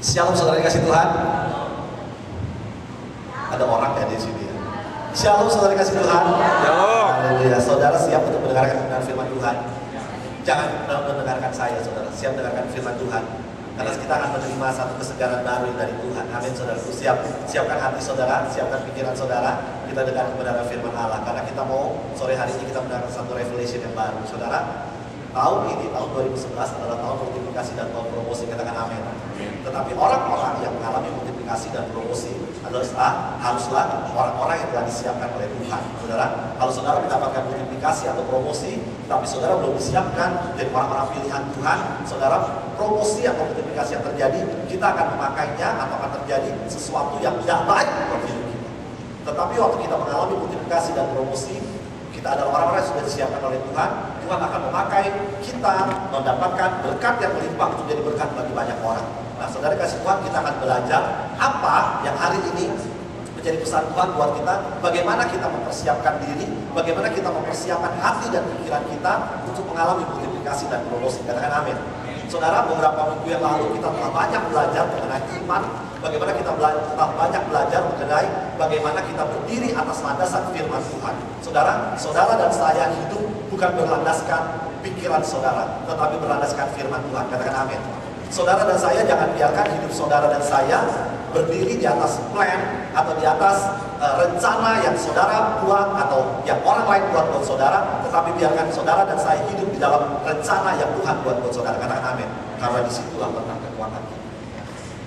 Shalom saudara dikasih Tuhan. Ada orang ya di sini ya. Shalom saudara dikasih Tuhan. Shalom. Haleluya. Saudara siap untuk mendengarkan firman Tuhan? Jangan mendengarkan saya, saudara. Siap mendengarkan firman Tuhan. Karena kita akan menerima satu kesegaran baru dari Tuhan. Amin, saudara. Siapkan hati saudara, siapkan pikiran saudara. Kita dengar kebenaran firman Allah. Karena kita mau sore hari ini kita mendengarkan satu revelation yang baru, saudara. Tahun ini, tahun 2011 adalah tahun multiplikasi dan tahun promosi, katakan amin. Tetapi orang-orang yang mengalami multiplikasi dan promosi haruslah orang-orang yang telah disiapkan oleh Tuhan. Saudara, kalau saudara mendapatkan multiplikasi atau promosi, tapi saudara belum disiapkan jadi orang-orang pilihan Tuhan, saudara, promosi atau multiplikasi yang terjadi, kita akan memakainya atau akan terjadi sesuatu yang tidak baik buat hidup kita. Tetapi waktu kita mengalami multiplikasi dan promosi, kita adalah orang-orang yang sudah disiapkan oleh Tuhan. Tuhan akan memakai kita mendapatkan berkat yang melimpah untuk jadi berkat bagi banyak orang. Nah, saudara kasih Tuhan, kita akan belajar apa yang hari ini menjadi pesan Tuhan buat kita. Bagaimana kita mempersiapkan diri, bagaimana kita mempersiapkan hati dan pikiran kita untuk mengalami multiplikasi dan promosi. Katakan amin. Saudara, beberapa minggu yang lalu kita telah banyak belajar mengenai iman. Bagaimana kita telah banyak belajar mengenai bagaimana kita berdiri atas landasan firman Tuhan. Saudara dan saya hidup bukan berlandaskan pikiran saudara, tetapi berlandaskan firman Tuhan. Katakan amin. Saudara dan saya jangan biarkan hidup saudara dan saya berdiri di atas plan atau di atas rencana yang saudara buat atau yang orang lain buat saudara, tetapi biarkan saudara dan saya hidup di dalam rencana yang Tuhan buat saudara. Katakan amin. Karena disitulah letak kekuatan kita.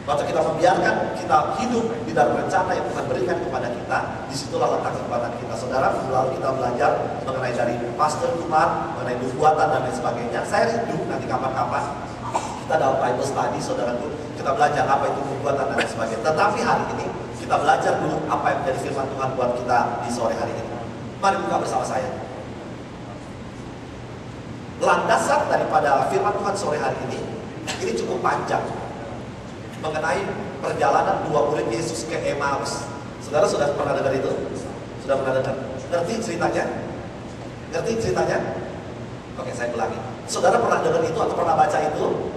Waktu kita membiarkan kita hidup di dalam rencana yang Tuhan berikan kepada kita, disitulah letak kekuatan kita. Saudara, lalu kita belajar mengenai dari Pastor Kumar, mengenai nubuatan dan lain sebagainya. Saya rindu nanti kapan-kapan kita dalam Bible study, saudaraku, kita belajar apa itu nubuatan dan lain sebagainya. Tetapi hari ini kita belajar dulu apa yang menjadi firman Tuhan buat kita di sore hari ini. Mari buka bersama saya. Landasan daripada firman Tuhan sore hari ini cukup panjang. Mengenai perjalanan dua murid Yesus ke Emmaus. Saudara sudah pernah dengar itu? Sudah pernah dengar? Ngerti ceritanya? Ngerti ceritanya? Oke, saya ulangi. Saudara pernah dengar itu atau pernah baca itu?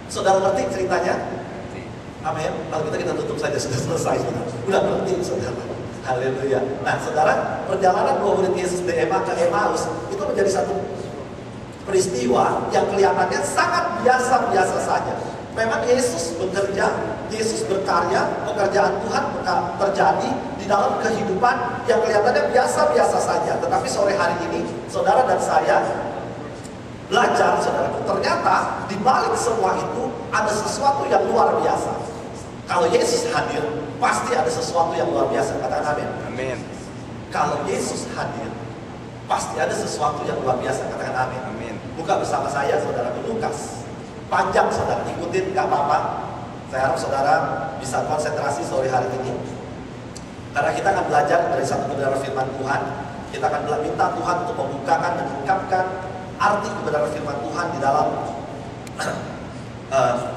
Saudara ngerti ceritanya? Amin. Kalau kita tutup saja, sudah selesai. Udah ngerti, saudara. Haleluya. Nah, saudara, perjalanan dua murid Yesus ke Emmaus itu menjadi satu peristiwa yang kelihatannya sangat biasa-biasa saja. Memang Yesus bekerja, Yesus berkarya, pekerjaan Tuhan terjadi di dalam kehidupan yang kelihatannya biasa-biasa saja. Tetapi sore hari ini, saudara dan saya belajar, saudara, ternyata di balik semua itu ada sesuatu yang luar biasa. Kalau Yesus hadir, pasti ada sesuatu yang luar biasa. Katakan amin. Amin. Kalau Yesus hadir, pasti ada sesuatu yang luar biasa. Katakan amin. Amin. Buka bersama saya, saudara, Lukas. Panjang, saudara, ikutin, gak apa-apa. Saya harap saudara bisa konsentrasi sore hari ini. Karena kita akan belajar dari satu kebenaran firman Tuhan. Kita akan minta Tuhan untuk membukakan dan mengungkapkan arti kebenaran firman Tuhan di dalam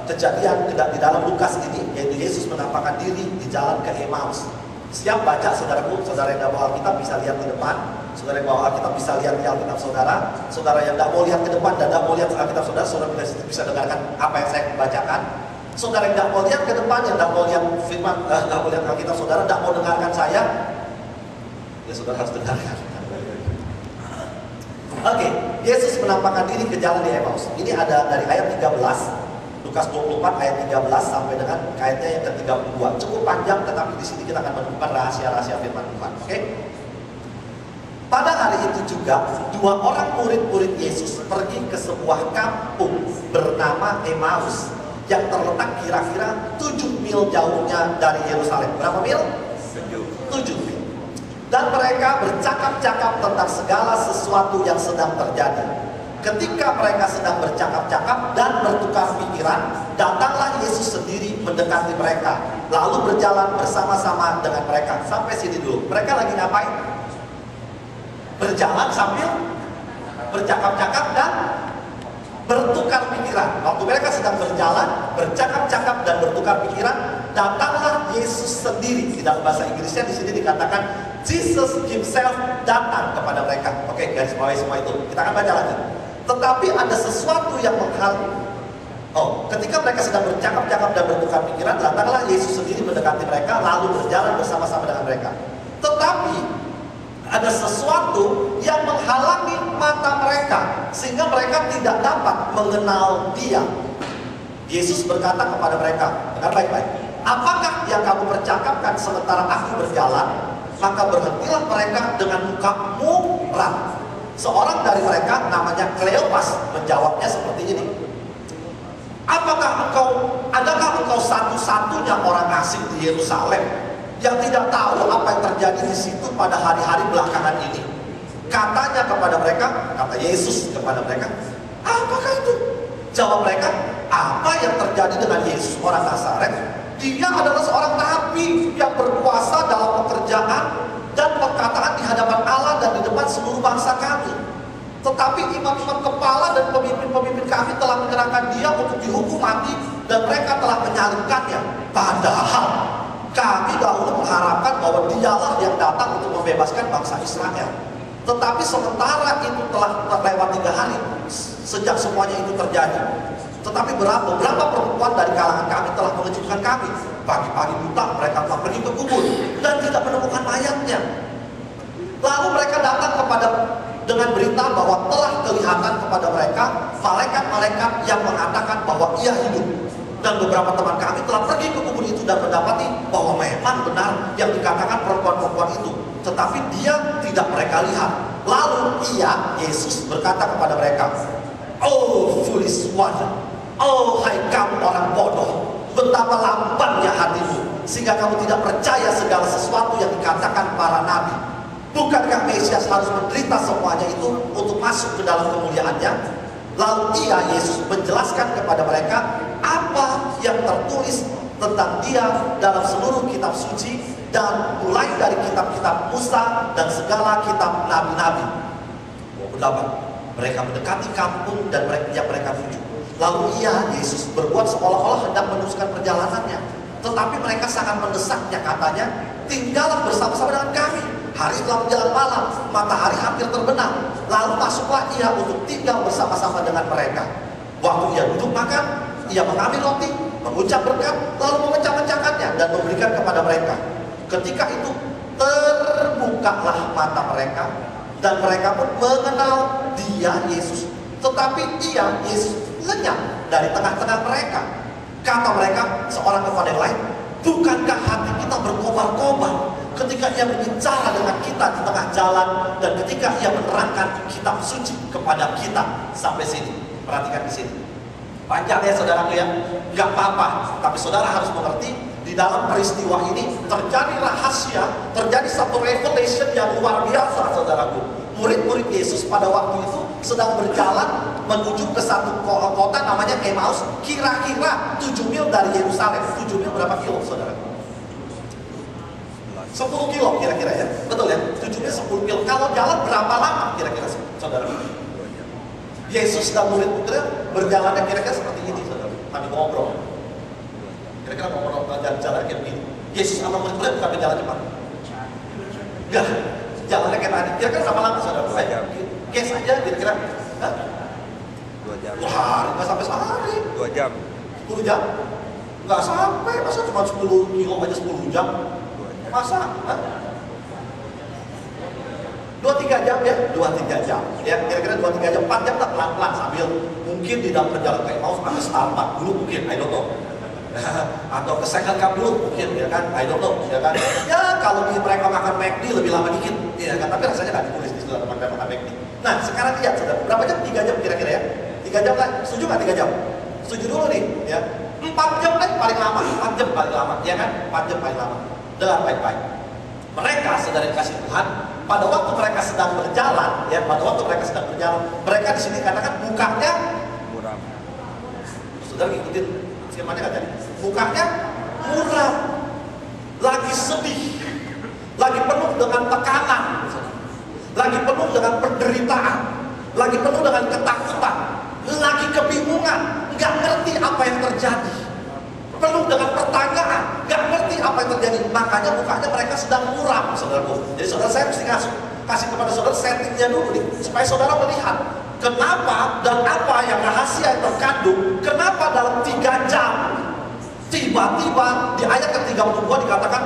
kejadian di dalam Lukas ini, yaitu Yesus menampakkan diri di jalan ke Emmaus. Siap baca, saudaraku? Saudara yang bawa Alkitab bisa lihat di depan. Saudara yang bawa Alkitab bisa lihat di Alkitab saudara. Saudara yang tidak mau lihat ke depan dan tidak mau lihat Alkitab saudara, saudara bisa dengarkan apa yang saya bacakan. Saudara yang tidak mau lihat ke depan, yang tidak mau lihat firman, tidak mau lihat Alkitab saudara, tidak mau dengarkan saya, ya saudara harus dengarkan. Oke, Yesus menampakkan diri ke jalan di Emmaus. Ini ada dari ayat 13, Lukas 24 ayat 13 sampai dengan ayatnya yang ke-32. Cukup panjang, tetapi di sini kita akan menemukan rahasia-rahasia firman Tuhan. Oke? Pada hari itu juga, dua orang murid-murid Yesus pergi ke sebuah kampung bernama Emmaus yang terletak kira-kira 7 mil jauhnya dari Yerusalem. Berapa mil? 7 mil. Dan mereka bercakap-cakap tentang segala sesuatu yang sedang terjadi. Ketika mereka sedang bercakap-cakap dan bertukar pikiran, datanglah Yesus sendiri mendekati mereka, lalu berjalan bersama-sama dengan mereka. Sampai sini dulu. Mereka lagi ngapain? Berjalan sambil bercakap-cakap dan bertukar pikiran. Waktu mereka sedang berjalan, bercakap-cakap dan bertukar pikiran, datanglah Yesus sendiri. Di dalam bahasa Inggrisnya di sini dikatakan Jesus himself datang kepada mereka. Oke, garis bawahi semua itu. Kita akan baca lagi. Tetapi ada sesuatu yang menghalangi. Oh, ketika mereka sedang bercakap-cakap dan bertukar pikiran, datanglah Yesus sendiri mendekati mereka, lalu berjalan bersama-sama dengan mereka. Tetapi ada sesuatu yang menghalangi mata mereka, sehingga mereka tidak dapat mengenal Dia. Yesus berkata kepada mereka, dengar baik-baik, apakah yang kamu percakapkan sementara aku berjalan? Maka berhentilah mereka dengan muka muram. Seorang dari mereka namanya Kleopas menjawabnya seperti ini. Adakah engkau satu-satunya orang asing di Yerusalem yang tidak tahu apa yang terjadi di situ pada hari-hari belakangan ini? Katanya kepada mereka, kata Yesus kepada mereka, apakah itu? Jawab mereka, apa yang terjadi dengan Yesus orang Nazaret? Dia adalah seorang nabi yang berkuasa dalam pekerjaan dan perkataan di hadapan Allah dan di depan seluruh bangsa kami. Tetapi imam-imam kepala dan pemimpin-pemimpin kami telah menyerahkan dia untuk dihukum mati dan mereka telah menyalibkannya. Padahal kami dahulu mengharapkan bahwa dialah yang datang untuk membebaskan bangsa Israel. Tetapi sementara itu telah lewat 3 hari sejak semuanya itu terjadi. Tetapi beberapa perempuan dari kalangan kami telah mengejutkan kami. Pagi-pagi buta mereka telah pergi ke kubur dan tidak menemukan mayatnya. Lalu mereka datang dengan berita bahwa telah kelihatan kepada mereka malaikat-malaikat yang mengatakan bahwa ia hidup. Dan beberapa teman kami telah pergi ke kubur itu dan mendapati bahwa memang benar yang dikatakan perempuan-perempuan itu. Tetapi dia tidak mereka lihat. Lalu Yesus berkata kepada mereka, oh foolish one, oh hai kamu orang bodoh, betapa lambannya hatimu, sehingga kamu tidak percaya segala sesuatu yang dikatakan para nabi. Bukankah Mesias harus menderita semuanya itu untuk masuk ke dalam kemuliaannya? Lalu Yesus menjelaskan kepada mereka apa yang tertulis tentang dia dalam seluruh kitab suci, dan mulai dari kitab-kitab Musa dan segala kitab nabi-nabi. 28. Mereka mendekati kampung dan mereka tuju. Lalu Yesus berbuat seolah-olah hendak meneruskan perjalanannya. Tetapi mereka sangat mendesaknya, katanya, tinggallah bersama-sama dengan kami. Hari telah menjelang malam, matahari hampir terbenam. Lalu masuklah ia untuk tinggal bersama-sama dengan mereka. Waktu ia duduk makan, ia mengambil roti, mengucap berkat, lalu memecah-mecahkannya dan memberikan kepada mereka. Ketika itu terbukalah mata mereka, dan mereka pun mengenal dia Yesus. Tetapi Yesus lenyap dari tengah-tengah mereka. Kata mereka seorang kepada yang lain, bukankah hati kita berkobar-kobar ketika ia berbicara dengan kita di tengah jalan, dan ketika ia menerangkan kitab suci kepada kita? Sampai sini, perhatikan di sini. Panjang ya saudaraku ya, nggak apa-apa. Tapi saudara harus mengerti, di dalam peristiwa ini terjadi rahasia, terjadi satu revelation yang luar biasa saudaraku. Murid-murid Yesus pada waktu itu sedang berjalan menuju ke satu kota namanya Emmaus, kira-kira 7 mil dari Yerusalem. 7 mil berapa kilo saudara? 10 kilo kira-kira ya, betul ya? 7 mil 10 kilo. Kalau jalan berapa lama kira-kira saudara? Yesus dan murid-muridnya berjalannya kira-kira seperti ini saudara. Kami ngobrol. Kira-kira ngobrol jalan kayak begini. Yesus sama murid-murid bukan berjalan cepat. Enggak, jalannya kayak tadi. Kira-kira berapa lama saudara? Guess aja kira-kira. 2 jam. Wah, nggak sampai sehari. 2 jam. 10 jam? Nggak sampai, masa cuma 10 kilo aja 10 jam? 2 jam. Masa? 2-3 jam ya? 2-3 jam ya, kira-kira 2-3 jam, 4 jam tak pelan-pelan sambil mungkin di dalam perjalanan kayak mau sampai Starbucks dulu mungkin, I don't know. Atau ke Second Cup dulu mungkin, ya kan, I don't know, ya kan. Ya kalau mereka makan McD lebih lama dikit, ya kan, tapi rasanya nggak ditulis di dalam makan McD. Nah sekarang lihat saudara, berapa jam? 3 jam kira-kira ya? 3 jam lah, setuju nggak 3 jam? Setuju dulu nih ya. 4 jam lah paling lama, 4 jam paling lama, ya kan? 4 jam paling lama. Dengar baik-baik. Mereka saudara kasih Tuhan, pada waktu mereka sedang berjalan, ya, pada waktu mereka sedang berjalan, mereka di sini katakan mukanya Muram. saudara ikutin firmannya kan tadi, mukanya muram, lagi sedih, lagi penuh dengan tekanan, lagi penuh dengan penderitaan, lagi penuh dengan ketakutan, lagi kebingungan, nggak ngerti apa yang terjadi, penuh dengan pertanyaan, nggak ngerti apa yang terjadi. Makanya mukanya mereka sedang muram, saudaraku. Jadi saudara, saya mesti kasih kepada saudara settingnya dulu nih, supaya saudara melihat Kenapa dan apa yang rahasia yang terkandung? Kenapa dalam 3 jam tiba-tiba di ayat ke-32 dikatakan,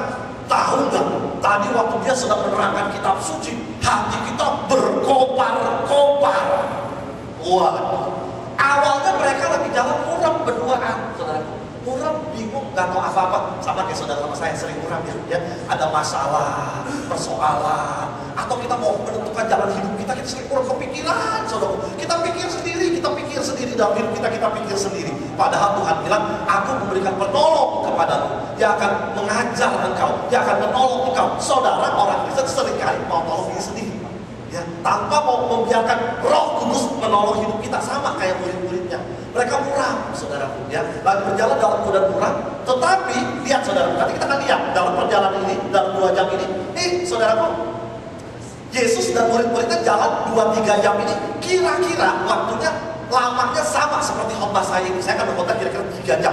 tahu nggak? Tadi waktu dia sedang menerangkan kitab suci, hati kita berkobar-kobar. Wah, awalnya mereka lagi jalan muram berduaan, saudaraku. Muram bingung, nggak tahu apa-apa. Sama kayak saudara sama saya sering muram ya. Ada masalah, persoalan, atau kita mau menentukan jalan hidup kita sering kurang kepikiran, saudara. Kita pikir sendiri dalam hidup kita pikir sendiri. Padahal Tuhan bilang, aku memberikan penolong kepadamu. Dia akan mengajar engkau, dia akan menolong engkau. Saudara, orang Kristen seringkali mau tolong diri sendiri, ya, tanpa mau membiarkan Roh Kudus menolong hidup kita, sama kayak murid-muridnya. Mereka muram, saudaraku, ya, lagi berjalan dalam keadaan muram. Tetapi lihat saudara, nanti kita akan lihat dalam perjalanan ini, dalam 2 jam ini, saudaraku, Yesus dan murid-muridnya jalan 2-3 jam ini, kira-kira waktunya lamanya sama seperti khotbah saya ini. Saya akan berkhotbah kira-kira 3 jam.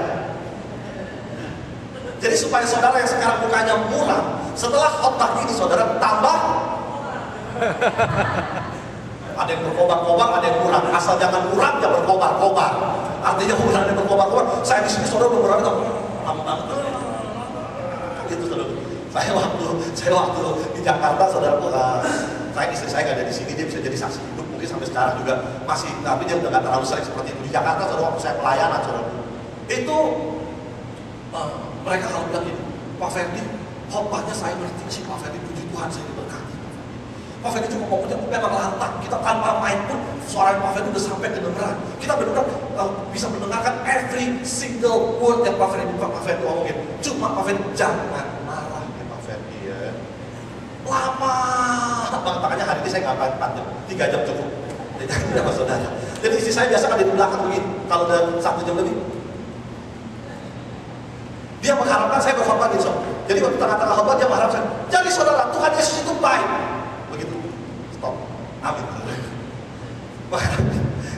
Jadi supaya saudara yang sekarang mukanya muram, setelah khotbah ini saudara tambah. Ada yang berkobar-kobar, ada yang muram. Asal jangan muram, jangan berkobar-kobar. Artinya muram dan berkobar-kobar. Saya di sini saudara berkobar itu gitu saudara. Saya waktu di Jakarta, saudara, saya istri saya nggak ada di sini, dia bisa jadi saksi hidup. Mungkin sampai sekarang juga masih, tapi dia udah nggak terlalu sering seperti itu. Di Jakarta, saudara, waktu saya pelayanan, saudara, itu mereka kalau bilang gini, Pak Ferdi, khotbahnya saya ngerti sih Pak Ferdi, puji Tuhan saya diberkati. Pak Ferdi cuma mau memang lantang, kita tanpa main pun suara Pak Ferdi udah sampai kedengeran. Kita benar-benar bisa mendengarkan every single word yang Pak Ferdi ngomongin. Cuma Pak Ferdi jangan marah ya Pak Ferdi ya. Lama banget, makanya hari ini saya nggak 4 jam, 3 jam cukup. Tidak saudara. Jadi istri saya biasa kan di belakang begini, kalau udah 1 jam lebih. Dia mengharapkan saya berkhotbah gitu. Jadi waktu tengah-tengah khotbah dia mengharapkan, jadi saudara, Tuhan Yesus itu baik. Begitu. Stop. Amin.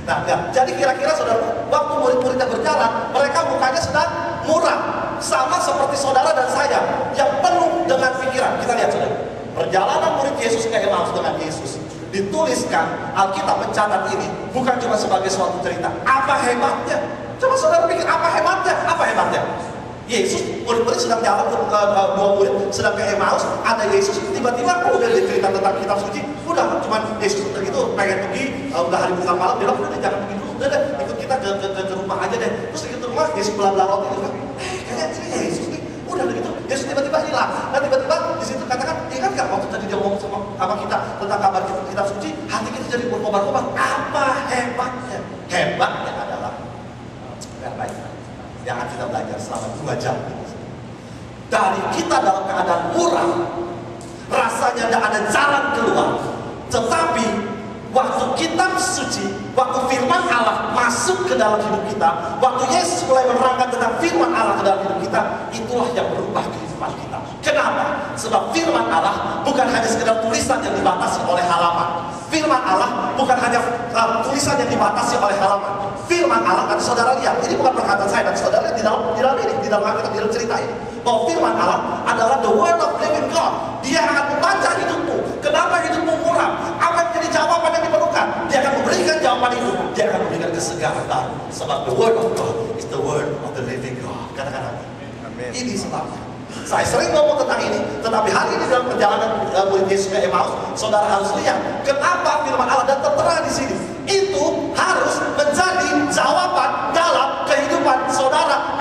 Nah, ya. Jadi kira-kira saudara, waktu murid-muridnya berjalan, mereka mukanya sedang muram, sama seperti saudara dan saya yang penuh dengan pikiran. Kita lihat saudara, perjalanan murid Yesus ke Emmaus dengan Yesus dituliskan, Alkitab mencatat ini bukan cuma sebagai suatu cerita. Apa hebatnya? Coba saudara pikir, apa hebatnya? Apa hebatnya? Yesus, murid-murid sedang jalan, 2 murid sedang ke Emmaus, ada Yesus, tiba-tiba udah cerita tentang kitab suci, udah cuman Yesus gitu pengen pergi, udah hari bukan malam, dia bilang udah jangan pergi dulu, udah ikut kita ke rumah aja deh. Terus ikut rumah, Yesus belah-belah roti itu kan, kayaknya ini Yesus nih, udah gitu, Yesus tiba-tiba hilang. Dan tiba-tiba di situ katakan, ingat gak waktu tadi dia ngomong sama kita tentang kabar kitab suci, hati kita jadi berkobar-kobar. Apa hebatnya? Hebatnya adalah baik yang akan kita belajar selama 2 jam. Dari kita dalam keadaan muram, rasanya tidak ada jalan keluar. Tetapi waktu kitab suci, waktu firman Allah masuk ke dalam hidup kita, waktu Yesus mulai menerangkan tentang firman Allah ke dalam hidup kita, itulah yang berubah kehidupan kita. Kenapa? Sebab firman Allah bukan hanya sekedar tulisan yang dibatasi oleh halaman. Firman Allah bukan hanya tulisan yang dibatasi oleh halaman. Firman Allah, nanti saudara lihat, ini bukan perkataan saya, nanti saudara lihat di dalam ini, di dalam Alkitab, di dalam cerita ini, bahwa firman Allah adalah the word of living God. Dia akan membaca hidupmu. Kenapa hidupmu muram? Apa yang menjadi jawaban yang diperlukan? Dia akan memberikan jawaban itu. Dia akan memberikan kesegaran baru. Sebab the word of God is the word of the living God. Katakan amin. Ini sebabnya. Saya sering ngomong tentang ini, tetapi hari ini dalam perjalanan murid Yesus ke Emmaus, saudara harus lihat kenapa firman Allah dan tertera di sini. Itu harus menjadi jawaban dalam kehidupan saudara